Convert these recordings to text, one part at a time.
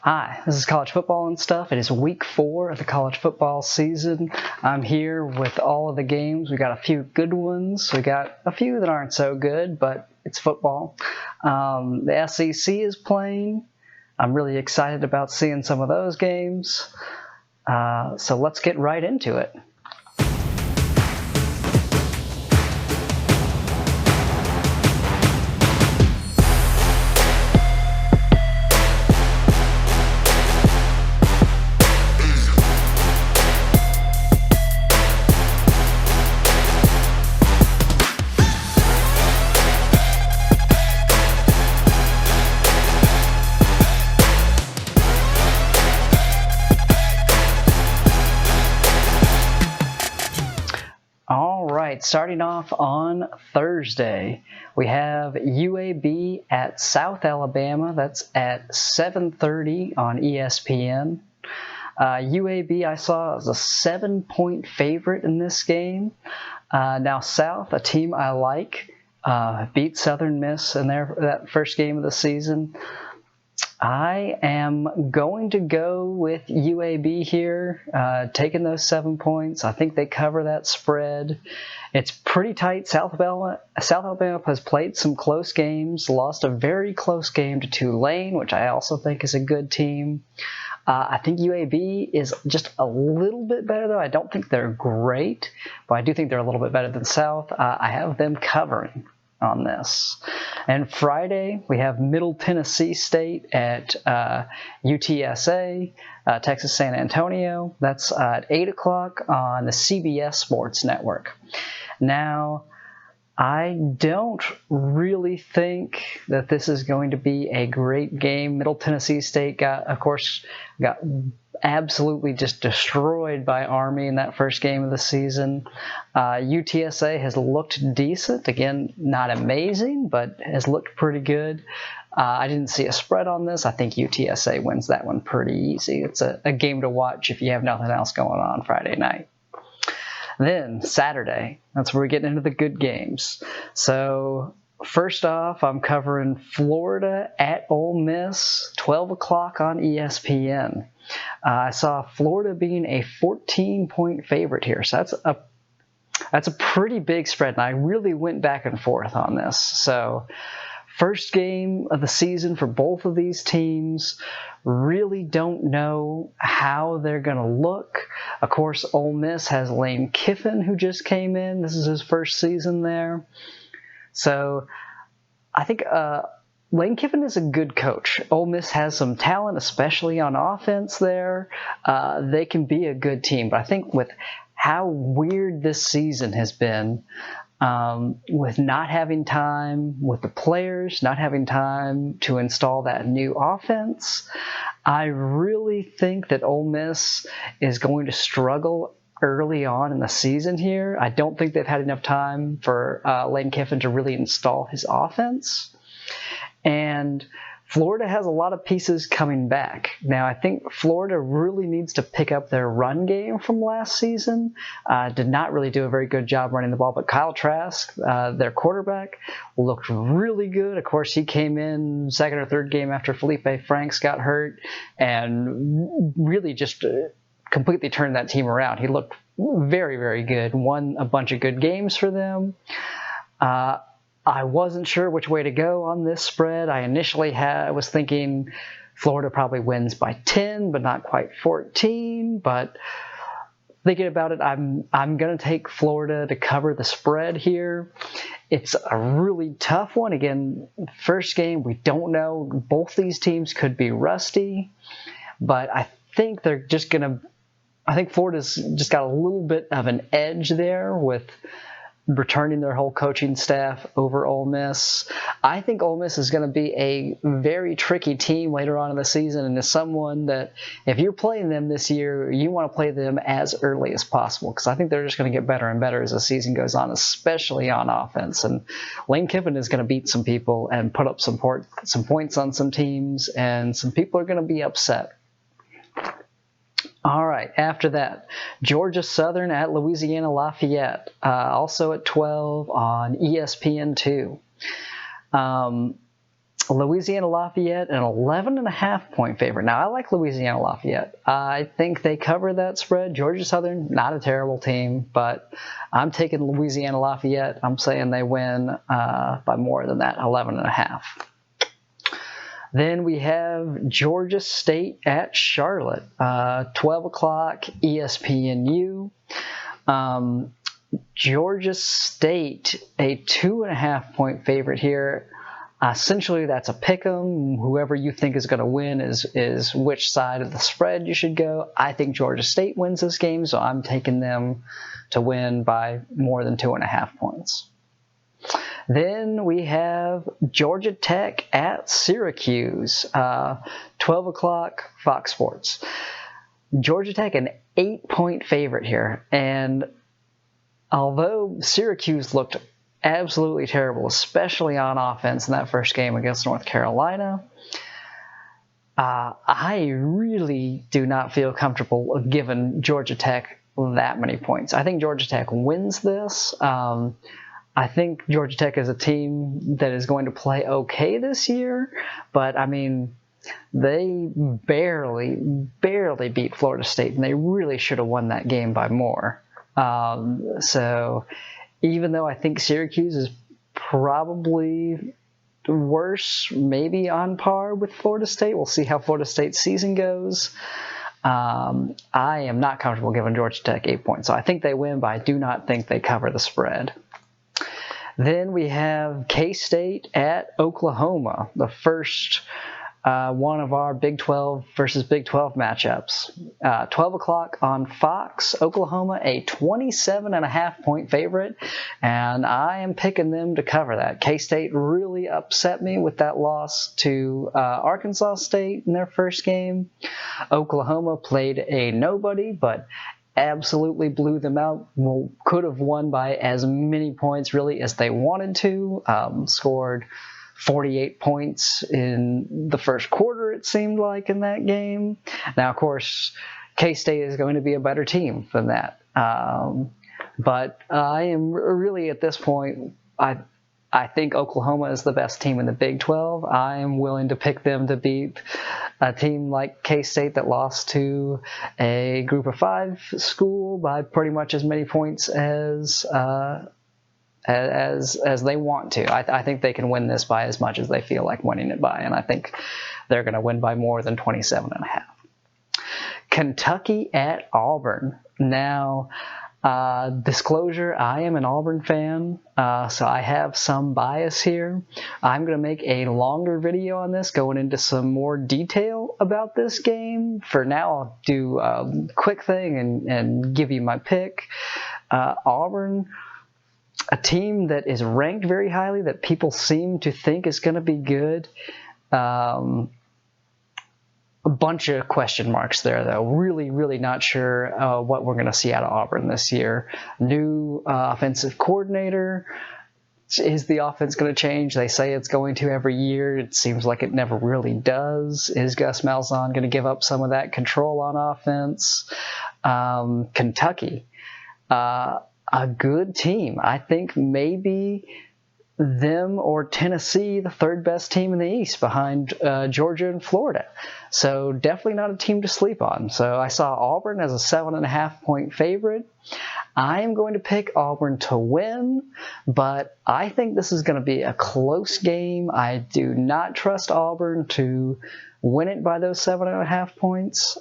Hi, this is College Football and Stuff. It is week 4 of the college football season. I'm here with all of the games. We got a few good ones. We got a few that aren't so good, but it's football. The SEC is playing. I'm really excited about seeing some of those games. So let's get right into it. Starting off on Thursday, we have UAB at South Alabama. That's at 7:30 on ESPN. UAB I saw as a 7-point favorite in this game. Now South, a team I like, beat Southern Miss in that first game of the season. I am going to go with UAB here, taking those 7 points. I think they cover that spread. It's pretty tight. South Alabama has played some close games, lost a very close game to Tulane, which I also think is a good team. I think UAB is just a little bit better, though. I don't think they're great, but I do think they're a little bit better than South. I have them covering on this. And Friday, we have Middle Tennessee State at UTSA, Texas San Antonio. That's at 8 o'clock on the CBS Sports Network. Now, I don't really think that this is going to be a great game. Middle Tennessee State got absolutely just destroyed by Army in that first game of the season. UTSA has looked decent. Again, not amazing, but has looked pretty good. I didn't see a spread on this. I think UTSA wins that one pretty easy. It's a game to watch if you have nothing else going on Friday night. Then Saturday, that's where we get into the good games. So first off, I'm covering Florida at Ole Miss, 12 o'clock on ESPN. I saw Florida being a 14-point favorite here, so that's a pretty big spread, and I really went back and forth on this. So first game of the season for both of these teams. Really don't know how they're going to look. Of course, Ole Miss has Lane Kiffin, who just came in. This is his first season there. So I think Lane Kiffin is a good coach. Ole Miss has some talent, especially on offense there. They can be a good team. But I think with how weird this season has been, with not having time, with the players not having time to install that new offense, I really think that Ole Miss is going to struggle early on in the season here. I don't think they've had enough time for Lane Kiffin to really install his offense. And Florida has a lot of pieces coming back. Now, I think Florida really needs to pick up their run game from last season. Did not really do a very good job running the ball, but Kyle Trask, their quarterback, looked really good. Of course, he came in second or third game after Felipe Franks got hurt and really just completely turned that team around. He looked very, very good, won a bunch of good games for them. I wasn't sure which way to go on this spread. I initially was thinking Florida probably wins by 10, but not quite 14. But thinking about it, I'm going to take Florida to cover the spread here. It's a really tough one. Again, first game, we don't know. Both these teams could be rusty, but I think I think Florida's just got a little bit of an edge there with returning their whole coaching staff over Ole Miss. I think Ole Miss is going to be a very tricky team later on in the season, and is someone that if you're playing them this year, you want to play them as early as possible, because I think they're just going to get better and better as the season goes on, especially on offense. And Lane Kiffin is going to beat some people and put up some points on some teams, and some people are going to be upset. All right, after that, Georgia Southern at Louisiana Lafayette, also at 12 on ESPN2. Louisiana Lafayette, an 11.5-point favorite. Now, I like Louisiana Lafayette. I think they cover that spread. Georgia Southern, not a terrible team, but I'm taking Louisiana Lafayette. I'm saying they win by more than that, 11.5. Then we have Georgia State at Charlotte, 12 o'clock, ESPNU. Georgia State, a 2.5-point favorite here. Essentially, that's a pick 'em. Whoever you think is going to win is which side of the spread you should go. I think Georgia State wins this game, so I'm taking them to win by more than 2.5 points. Then we have Georgia Tech at Syracuse, 12 o'clock, Fox Sports. Georgia Tech, an 8-point favorite here. And although Syracuse looked absolutely terrible, especially on offense in that first game against North Carolina, I really do not feel comfortable giving Georgia Tech that many points. I think Georgia Tech wins this. I think Georgia Tech is a team that is going to play okay this year, but I mean, they barely beat Florida State, and they really should have won that game by more. So even though I think Syracuse is probably worse, maybe on par with Florida State, we'll see how Florida State's season goes. I am not comfortable giving Georgia Tech 8 points. So I think they win, but I do not think they cover the spread. Then we have K-State at Oklahoma, the first one of our Big 12 versus Big 12 matchups. 12 o'clock on Fox. Oklahoma, a 27.5-point favorite, and I am picking them to cover that. K-State really upset me with that loss to Arkansas State in their first game. Oklahoma played a nobody, but absolutely blew them out. Well, could have won by as many points really as they wanted to. Scored 48 points in the first quarter, it seemed like, in that game. Now, of course, K-State is going to be a better team than that. But I am really, at this point, I think Oklahoma is the best team in the Big 12. I am willing to pick them to beat a team like K-State that lost to a Group of 5 school by pretty much as many points as they want to. I think they can win this by as much as they feel like winning it by, and I think they're going to win by more than 27.5. Kentucky at Auburn. Now, disclosure, I am an Auburn fan, so I have some bias here. I'm going to make a longer video on this, going into some more detail about this game. For now, I'll do a quick thing and give you my pick. Auburn, a team that is ranked very highly, that people seem to think is going to be good. A bunch of question marks there, though. Really not sure what we're going to see out of Auburn this year. New offensive coordinator. Is the offense going to change? They say it's going to every year. It seems like it never really does. Is Gus Malzahn going to give up some of that control on offense? Kentucky, a good team. I think maybe them or Tennessee, the third best team in the East behind Georgia and Florida. So definitely not a team to sleep on. So I saw Auburn as a 7.5-point favorite. I am going to pick Auburn to win, but I think this is going to be a close game. I do not trust Auburn to win it by those 7.5 points.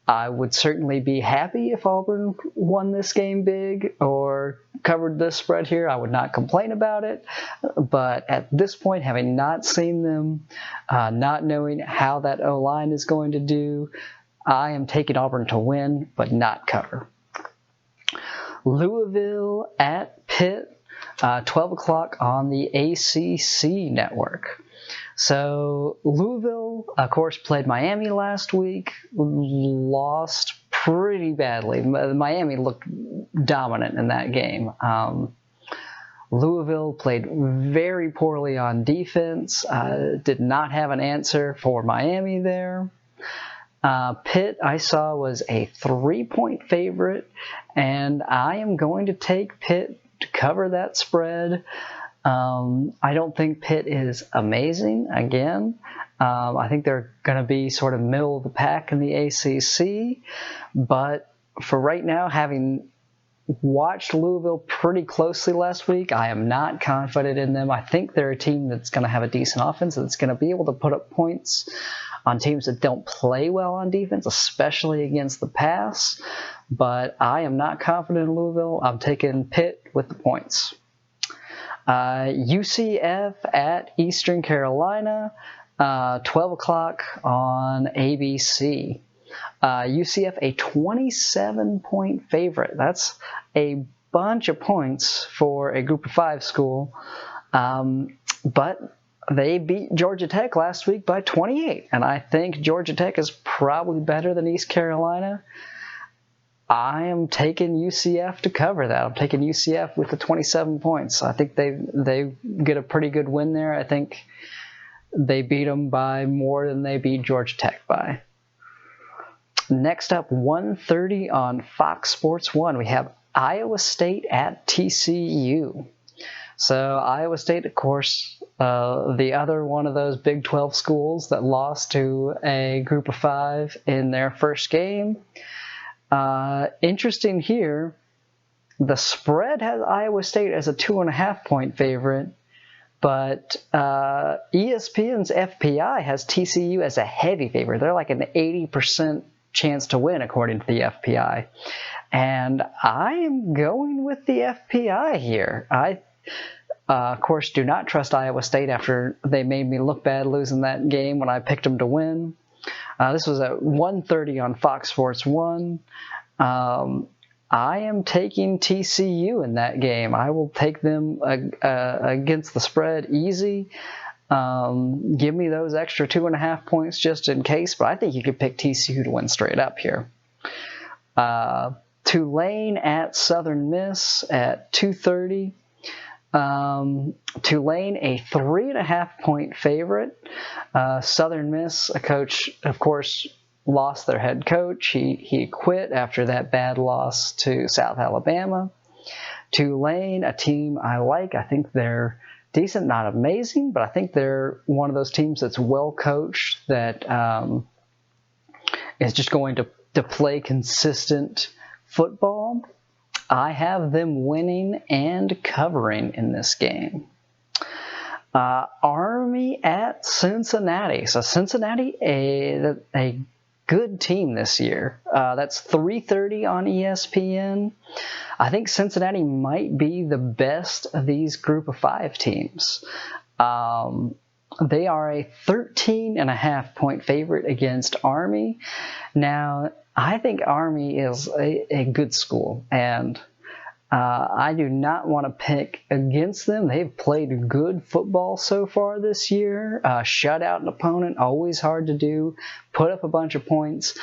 I would certainly be happy if Auburn won this game big or covered this spread here. I would not complain about it. But at this point, having not seen them, not knowing how that O-line is going to do, I am taking Auburn to win, but not cover. Louisville at Pitt, 12 o'clock on the ACC network. So Louisville, of course, played Miami last week, lost pretty badly. Miami looked dominant in that game. Louisville played very poorly on defense, did not have an answer for Miami there. Pitt, I saw, was a 3-point favorite, and I am going to take Pitt to cover that spread. I don't think Pitt is amazing again. I think they're going to be sort of middle of the pack in the ACC. But for right now, having watched Louisville pretty closely last week, I am not confident in them. I think they're a team that's going to have a decent offense, that's going to be able to put up points on teams that don't play well on defense, especially against the pass. But I am not confident in Louisville. I'm taking Pitt with the points. UCF at Eastern Carolina, 12 o'clock on ABC. UCF a 27-point favorite. That's a bunch of points for a Group of 5 school. But they beat Georgia Tech last week by 28, and I think Georgia Tech is probably better than East Carolina. I am taking UCF to cover that. I'm taking UCF with the 27 points. I think they get a pretty good win there. I think they beat them by more than they beat Georgia Tech by. Next up, 1:30 on Fox Sports 1, we have Iowa State at TCU. So Iowa State, of course, the other one of those Big 12 schools that lost to a Group of 5 in their first game. Interesting here, the spread has Iowa State as a 2.5-point favorite, but ESPN's FPI has TCU as a heavy favorite. They're like an 80% chance to win, according to the FPI. And I am going with the FPI here. I, of course, do not trust Iowa State after they made me look bad losing that game when I picked them to win. This was at 1:30 on Fox Sports 1. I am taking TCU in that game. I will take them against the spread easy. Give me those extra 2.5 points just in case, but I think you could pick TCU to win straight up here. Tulane at Southern Miss at 2:30. Tulane a 3.5-point favorite. Southern Miss, a coach, of course, lost their head coach. He quit after that bad loss to South Alabama. Tulane, a team I like. I think they're decent, not amazing, but I think they're one of those teams that's well coached, that is just going to play consistent football. I have them winning and covering in this game. Army at Cincinnati. So Cincinnati, a good team this year. That's 3:30 on ESPN. I think Cincinnati might be the best of these Group of 5 teams. They are a 13.5-point favorite against Army. Now, I think Army is a good school, and I do not want to pick against them. They've played good football so far this year. Shut out an opponent, always hard to do. Put up a bunch of points.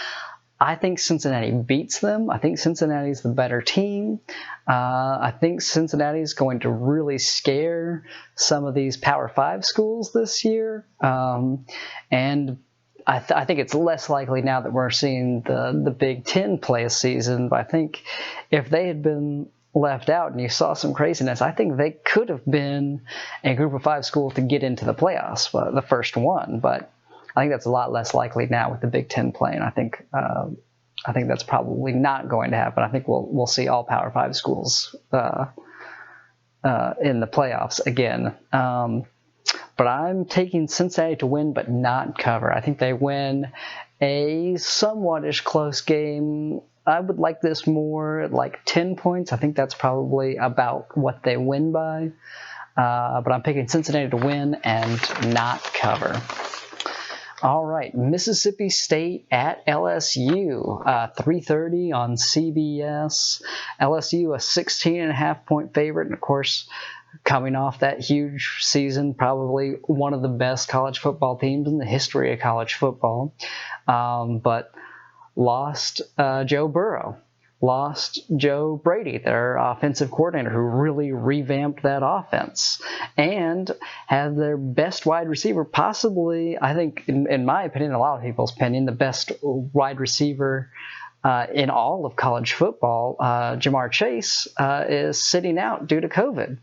I think Cincinnati beats them. I think Cincinnati's the better team. I think Cincinnati's going to really scare some of these Power 5 schools this year. And I think it's less likely now that we're seeing the Big Ten play a season. But I think if they had been left out and you saw some craziness, I think they could have been a Group of 5 school to get into the playoffs, the first one. But I think that's a lot less likely now with the Big Ten playing. I think that's probably not going to happen. I think we'll see all Power 5 schools in the playoffs again. But I'm taking Cincinnati to win, but not cover. I think they win a somewhat-ish close game. I would like this more at like 10 points. I think that's probably about what they win by. But I'm picking Cincinnati to win and not cover. All right, Mississippi State at LSU, 3:30 on CBS. LSU, a 16.5-point favorite, and of course, coming off that huge season, probably one of the best college football teams in the history of college football, but lost Joe Burrow, lost Joe Brady, their offensive coordinator, who really revamped that offense, and had their best wide receiver, possibly, I think, in my opinion, a lot of people's opinion, the best wide receiver in all of college football, Jamar Chase, is sitting out due to COVID.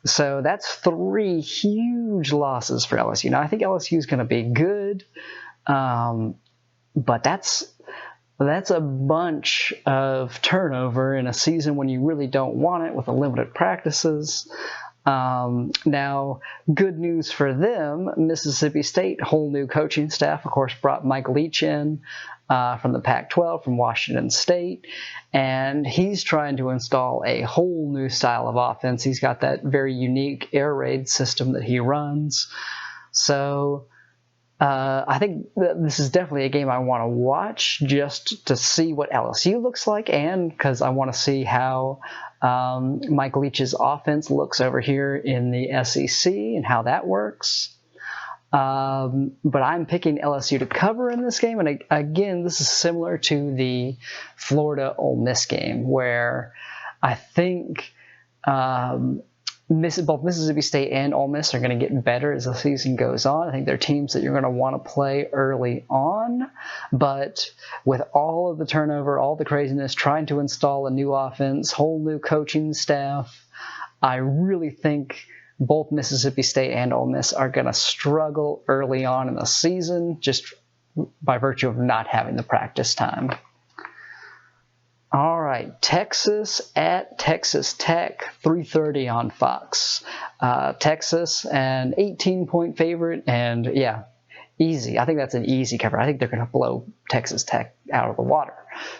So that's 3 huge losses for LSU. Now, I think LSU is going to be good, but that's a bunch of turnover in a season when you really don't want it with the limited practices. Now, good news for them, Mississippi State, whole new coaching staff, of course, brought Mike Leach in from the Pac-12, from Washington State, and he's trying to install a whole new style of offense. He's got that very unique air raid system that he runs. So I think that this is definitely a game I want to watch just to see what LSU looks like, and because I want to see how Mike Leach's offense looks over here in the SEC and how that works. But I'm picking LSU to cover in this game. And again, this is similar to the Florida Ole Miss game, where I think both Mississippi State and Ole Miss are going to get better as the season goes on. I think they're teams that you're going to want to play early on. But with all of the turnover, all the craziness, trying to install a new offense, whole new coaching staff, I really think both Mississippi State and Ole Miss are going to struggle early on in the season just by virtue of not having the practice time. All right, Texas at Texas Tech, 3:30 on Fox. Texas, an 18-point favorite, and yeah, easy. I think that's an easy cover. I think they're going to blow Texas Tech out of the water.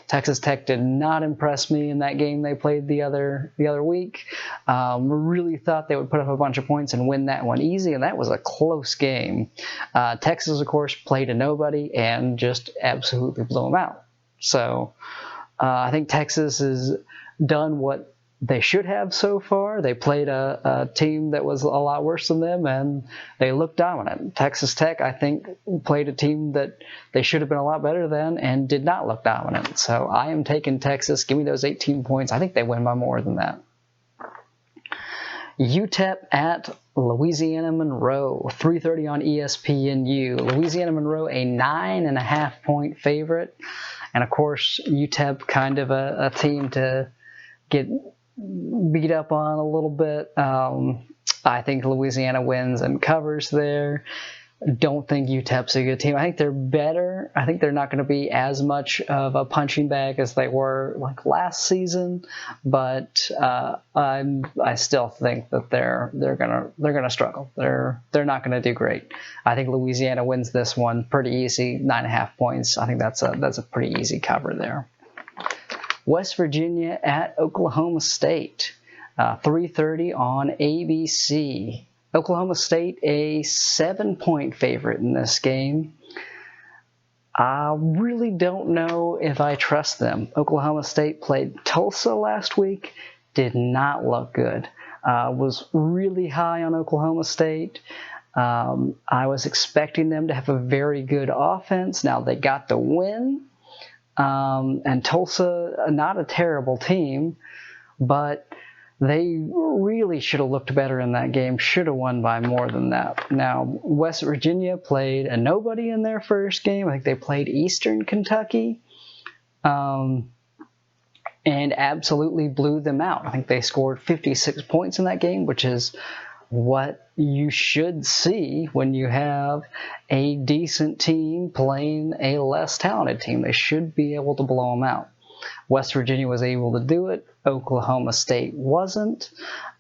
Texas Tech did not impress me in that game they played the other week. Really thought they would put up a bunch of points and win that one easy, and that was a close game. Texas, of course, played a nobody and just absolutely blew them out. So I think Texas has done what they should have so far. They played a team that was a lot worse than them, and they looked dominant. Texas Tech, I think, played a team that they should have been a lot better than and did not look dominant. So I am taking Texas. Give me those 18 points. I think they win by more than that. UTEP at Louisiana Monroe, 3:30 on ESPNU. Louisiana Monroe, a 9.5-point favorite. And, of course, UTEP kind of a team to get beat up on a little bit. I think Louisiana wins and covers there. Don't think UTEP's a good team. I think they're better. I think they're not going to be as much of a punching bag as they were like last season, but I still think that they're gonna struggle. They're not going to do great. I think Louisiana wins this one pretty easy, 9.5 points. I think that's a pretty easy cover there. West Virginia at Oklahoma State, 3:30 on ABC. Oklahoma State, a 7-point favorite in this game. I really don't know if I trust them. Oklahoma State played Tulsa last week, did not look good. Was really high on Oklahoma State. I was expecting them to have a very good offense. Now they got the win. And Tulsa, not a terrible team, but they really should have looked better in that game, should have won by more than that. Now, West Virginia played a nobody in their first game. I think they played Eastern Kentucky, and absolutely blew them out. I think they scored 56 points in that game, which is what you should see when you have a decent team playing a less talented team. They should be able to blow them out. West Virginia was able to do it. Oklahoma State wasn't.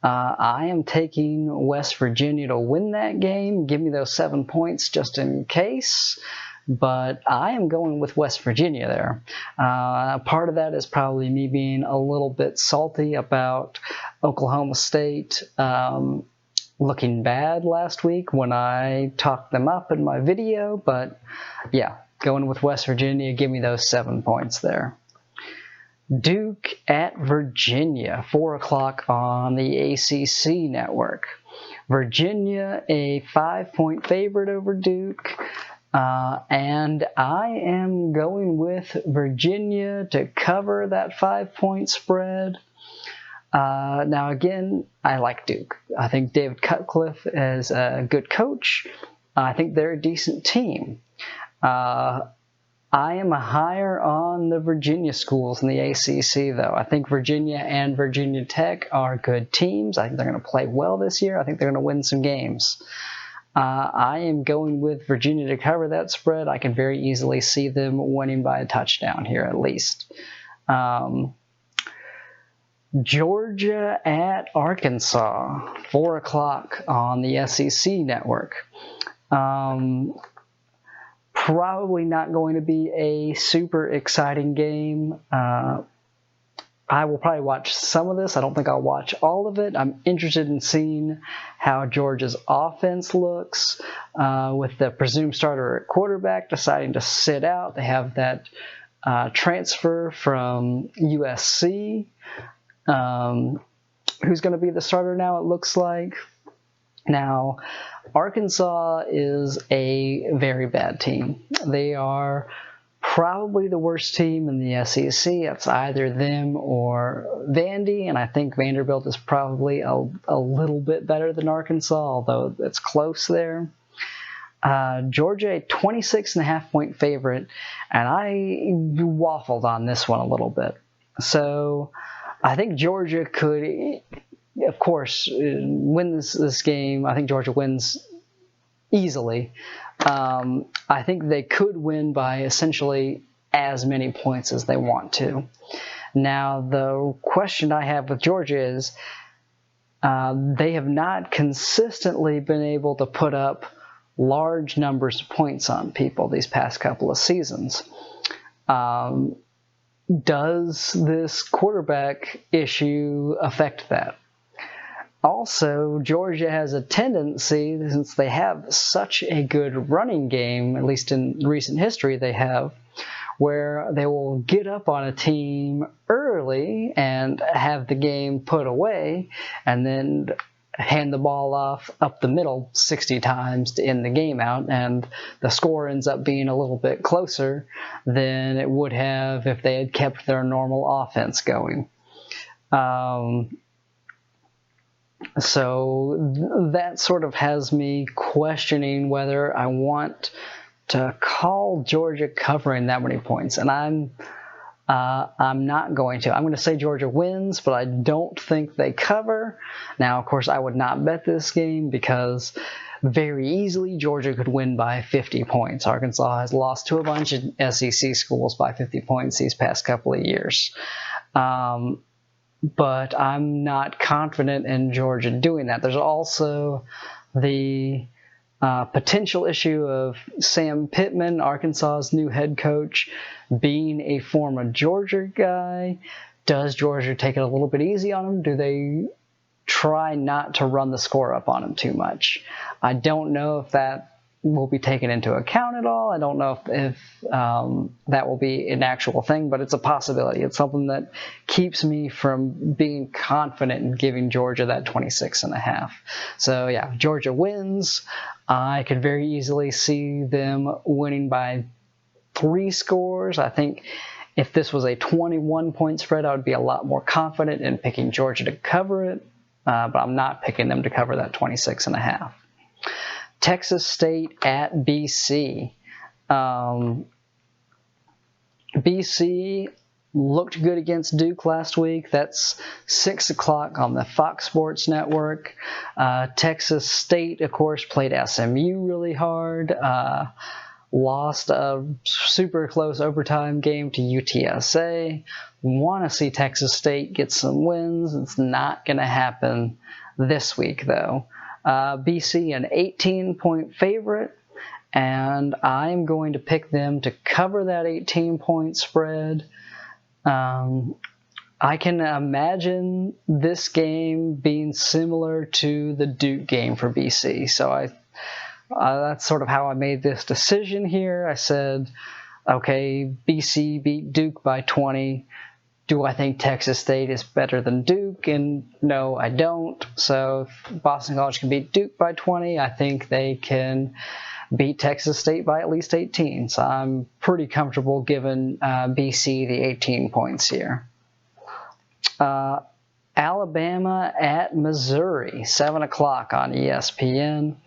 I am taking West Virginia to win that game. Give me those 7 points just in case. But I am going with West Virginia there. Part of that is probably me being a little bit salty about Oklahoma State looking bad last week when I talked them up in my video. But yeah, going with West Virginia, give me those 7 points there. Duke at Virginia, 4 o'clock on the ACC network. Virginia, a 5-point favorite over Duke. And I am going with Virginia to cover that 5-point spread. Now, again, I like Duke. I think David Cutcliffe is a good coach. I think they're a decent team. I am higher on the Virginia schools in the ACC, though. I think Virginia and Virginia Tech are good teams. I think they're going to play well this year. I think they're going to win some games. I am going with Virginia to cover that spread. I can very easily see them winning by a touchdown here at least. Georgia at Arkansas, 4 o'clock on the SEC network. Probably not going to be a super exciting game. I will probably watch some of this. I don't think I'll watch all of it. I'm interested in seeing how Georgia's offense looks with the presumed starter at quarterback deciding to sit out. They have that transfer from USC. Who's going to be the starter now, it looks like. Now, Arkansas is a very bad team. They are probably the worst team in the SEC. It's either them or Vandy, and I think Vanderbilt is probably a little bit better than Arkansas, although it's close there. Georgia, a 26.5-point favorite, and I waffled on this one a little bit. So I think Georgia could, of course, win this game. I think Georgia wins easily. I think they could win by essentially as many points as they want to. Now, the question I have with Georgia is they have not consistently been able to put up large numbers of points on people these past couple of seasons. Does this quarterback issue affect that? Also, Georgia has a tendency, since they have such a good running game, at least in recent history they have, where they will get up on a team early and have the game put away and then hand the ball off up the middle 60 times to end the game out, and the score ends up being a little bit closer than it would have if they had kept their normal offense going. So that sort of has me questioning whether I want to call Georgia covering that many points, and I'm not going to. I'm going to say Georgia wins, but I don't think they cover. Now, of course, I would not bet this game because very easily Georgia could win by 50 points. Arkansas has lost to a bunch of SEC schools by 50 points these past couple of years. But I'm not confident in Georgia doing that. There's also the potential issue of Sam Pittman, Arkansas's new head coach, being a former Georgia guy. Does Georgia take it a little bit easy on him? Do they try not to run the score up on him too much? I don't know if that will be taken into account at all. I don't know if that will be an actual thing, but it's a possibility. It's something that keeps me from being confident in giving Georgia that 26.5. So yeah, Georgia wins. I could very easily see them winning by 3 scores. I think if this was a 21-point spread, I would be a lot more confident in picking Georgia to cover it, but I'm not picking them to cover that 26.5. Texas State at BC. BC looked good against Duke last week. That's 6 o'clock on the Fox Sports Network. Texas State, of course, played SMU really hard. Lost a super close overtime game to UTSA. Want to see Texas State get some wins. It's not going to happen this week, though. BC an 18-point favorite, and I'm going to pick them to cover that 18-point spread. I can imagine this game being similar to the Duke game for BC. So that's sort of how I made this decision here. I said, okay, BC beat Duke by 20. Do I think Texas State is better than Duke? And no, I don't. So if Boston College can beat Duke by 20, I think they can beat Texas State by at least 18. So I'm pretty comfortable giving BC the 18 points here. Alabama at Missouri, 7 o'clock on ESPN.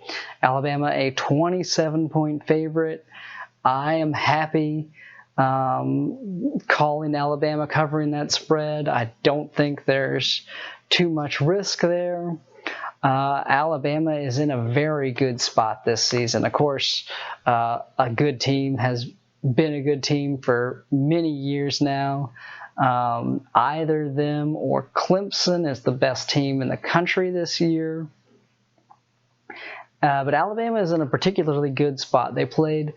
Alabama a 27-point favorite. I am happy calling Alabama covering that spread. I don't think there's too much risk there. Alabama is in a very good spot this season. Of course, a good team has been a good team for many years now. Either them or Clemson is the best team in the country this year. But Alabama is in a particularly good spot. They played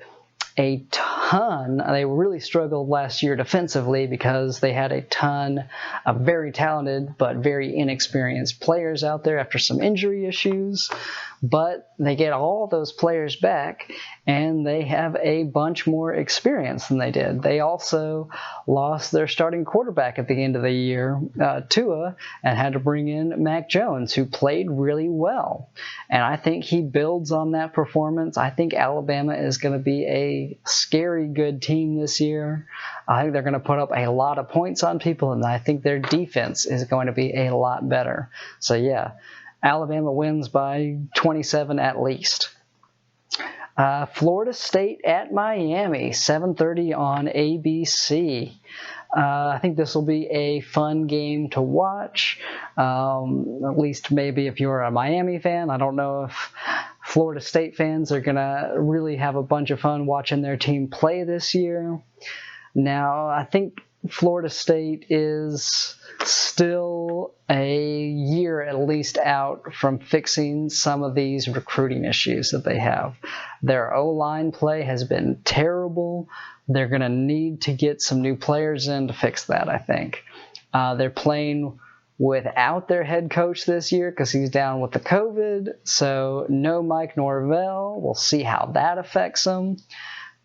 a ton. They really struggled last year defensively because they had a ton of very talented but very inexperienced players out there after some injury issues. But they get all those players back, and they have a bunch more experience than they did. They also lost their starting quarterback at the end of the year, Tua, and had to bring in Mac Jones, who played really well. And I think he builds on that performance. I think Alabama is going to be a scary good team this year. I think they're going to put up a lot of points on people, and I think their defense is going to be a lot better. So, yeah. Alabama wins by 27 at least. Florida State at Miami, 7:30 on ABC. I think this will be a fun game to watch, at least maybe if you're a Miami fan. I don't know if Florida State fans are going to really have a bunch of fun watching their team play this year. Now, I think Florida State is still a year at least out from fixing some of these recruiting issues that they have. Their O-line play has been terrible. They're going to need to get some new players in to fix that, I think. They're playing without their head coach this year because he's down with the COVID, so no Mike Norvell. We'll see how that affects them.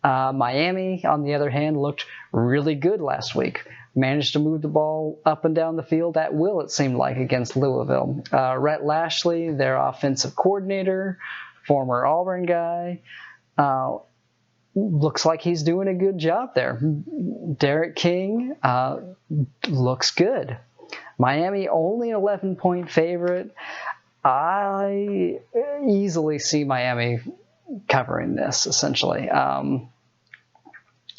Miami, on the other hand, looked really good last week. Managed to move the ball up and down the field at will, it seemed like, against Louisville. Rhett Lashley, their offensive coordinator, former Auburn guy, looks like he's doing a good job there. Derek King looks good. Miami only an 11-point favorite. I easily see Miami covering this, essentially.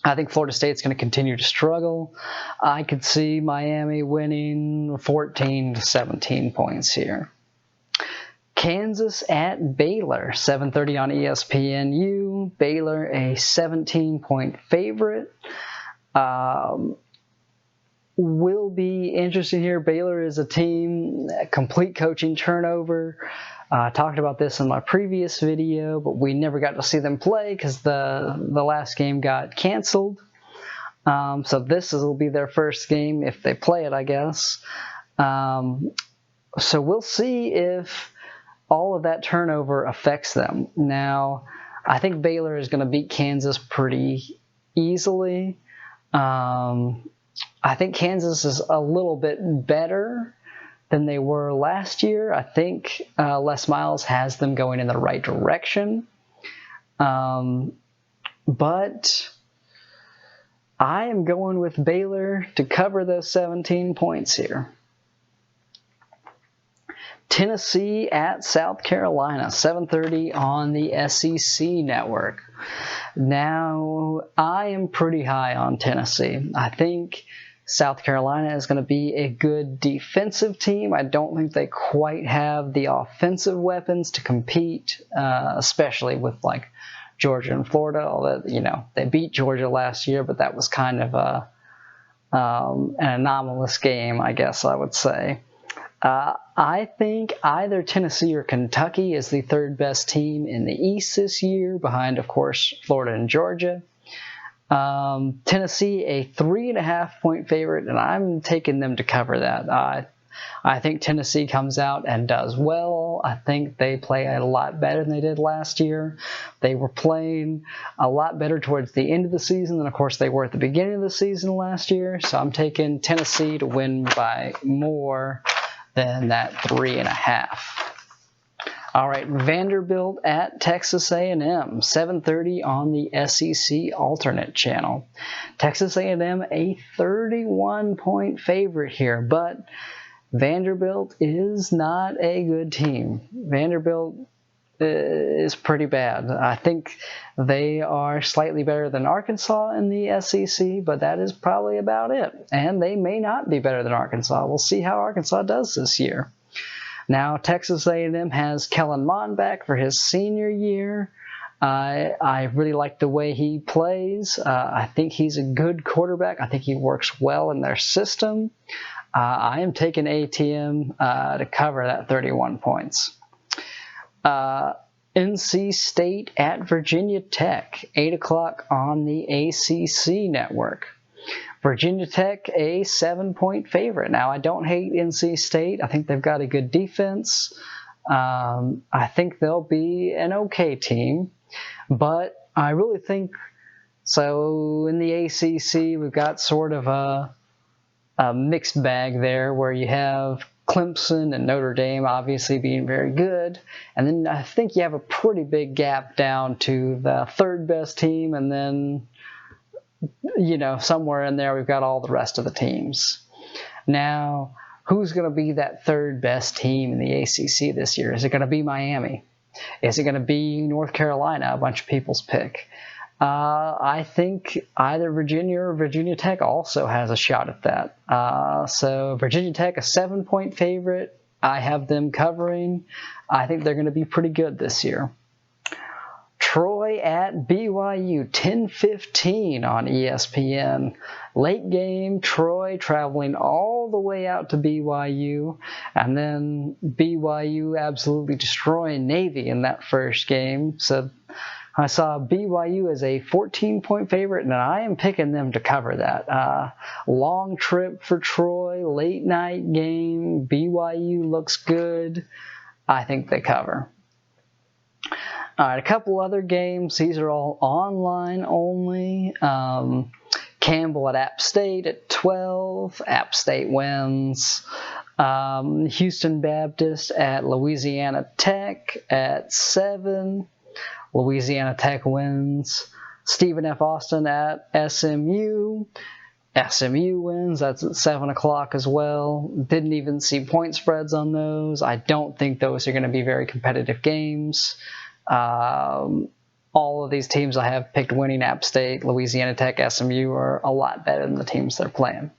I think Florida State's going to continue to struggle. I could see Miami winning 14 to 17 points here. Kansas at Baylor, 7:30 on ESPNU. Baylor, a 17-point favorite. Will be interesting here. Baylor is a team, complete coaching turnover. I talked about this in my previous video, but we never got to see them play because the last game got canceled. So this will be their first game if they play it, I guess. So we'll see if all of that turnover affects them. Now, I think Baylor is going to beat Kansas pretty easily. I think Kansas is a little bit better than they were last year. I think Les Miles has them going in the right direction. But I am going with Baylor to cover those 17 points here. Tennessee at South Carolina, 7:30 on the SEC network. Now, I am pretty high on Tennessee. I think South Carolina is going to be a good defensive team. I don't think they quite have the offensive weapons to compete, especially with like Georgia and Florida. Although, they beat Georgia last year, but that was kind of an anomalous game, I guess I would say. I think either Tennessee or Kentucky is the third best team in the East this year, behind, of course, Florida and Georgia. Tennessee, a 3.5-point favorite, and I'm taking them to cover that. I think Tennessee comes out and does well. I think they play a lot better than they did last year. They were playing a lot better towards the end of the season than, of course, they were at the beginning of the season last year. So I'm taking Tennessee to win by more than that 3.5. All right, Vanderbilt at Texas A&M, 7:30 on the SEC alternate channel. Texas A&M, a 31-point favorite here, but Vanderbilt is not a good team. Vanderbilt is pretty bad. I think they are slightly better than Arkansas in the SEC, but that is probably about it. And they may not be better than Arkansas. We'll see how Arkansas does this year. Now, Texas A&M has Kellen Mond back for his senior year. I really like the way he plays. I think he's a good quarterback. I think he works well in their system. I am taking ATM to cover that 31 points. NC State at Virginia Tech, 8 o'clock on the ACC network. Virginia Tech, a 7-point favorite. Now, I don't hate NC State. I think they've got a good defense. I think they'll be an okay team. But I really think, so in the ACC, we've got sort of a mixed bag there where you have Clemson and Notre Dame obviously being very good. And then I think you have a pretty big gap down to the third best team, and then somewhere in there we've got all the rest of the teams. Now, who's going to be that third best team in the ACC this year? Is it going to be Miami? Is it going to be North Carolina, a bunch of people's pick? I think either Virginia or Virginia Tech also has a shot at that. So Virginia Tech, a 7-point favorite. I have them covering. I think they're going to be pretty good this year. Troy at BYU, 10:15 on ESPN. Late game, Troy traveling all the way out to BYU, and then BYU absolutely destroying Navy in that first game. So I saw BYU as a 14-point favorite, and I am picking them to cover that. Long trip for Troy, late night game. BYU looks good. I think they cover. All right, a couple other games. These are all online only. Campbell at App State at 12. App State wins. Houston Baptist at Louisiana Tech at 7. Louisiana Tech wins. Stephen F. Austin at SMU. SMU wins. That's at 7 o'clock as well. Didn't even see point spreads on those. I don't think those are going to be very competitive games. All of these teams I have picked winning, App State, Louisiana Tech, SMU, are a lot better than the teams they're playing.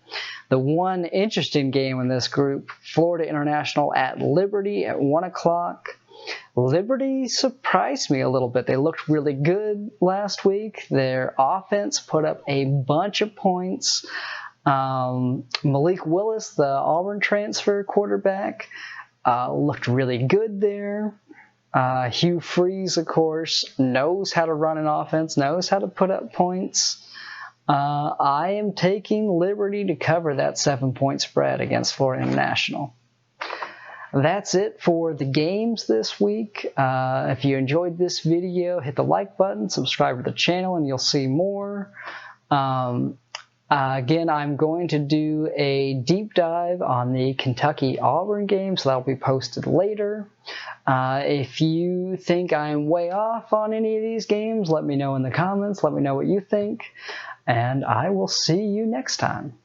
The one interesting game in this group, Florida International at Liberty at 1 o'clock. Liberty surprised me a little bit. They looked really good last week. Their offense put up a bunch of points. Malik Willis, the Auburn transfer quarterback, looked really good there. Hugh Freeze, of course, knows how to run an offense, knows how to put up points. I am taking Liberty to cover that 7-point spread against Florida International. That's it for the games this week. If you enjoyed this video, hit the like button, subscribe to the channel, and you'll see more. Again, I'm going to do a deep dive on the Kentucky-Auburn game, so that'll be posted later. If you think I'm way off on any of these games, let me know in the comments. Let me know what you think, and I will see you next time.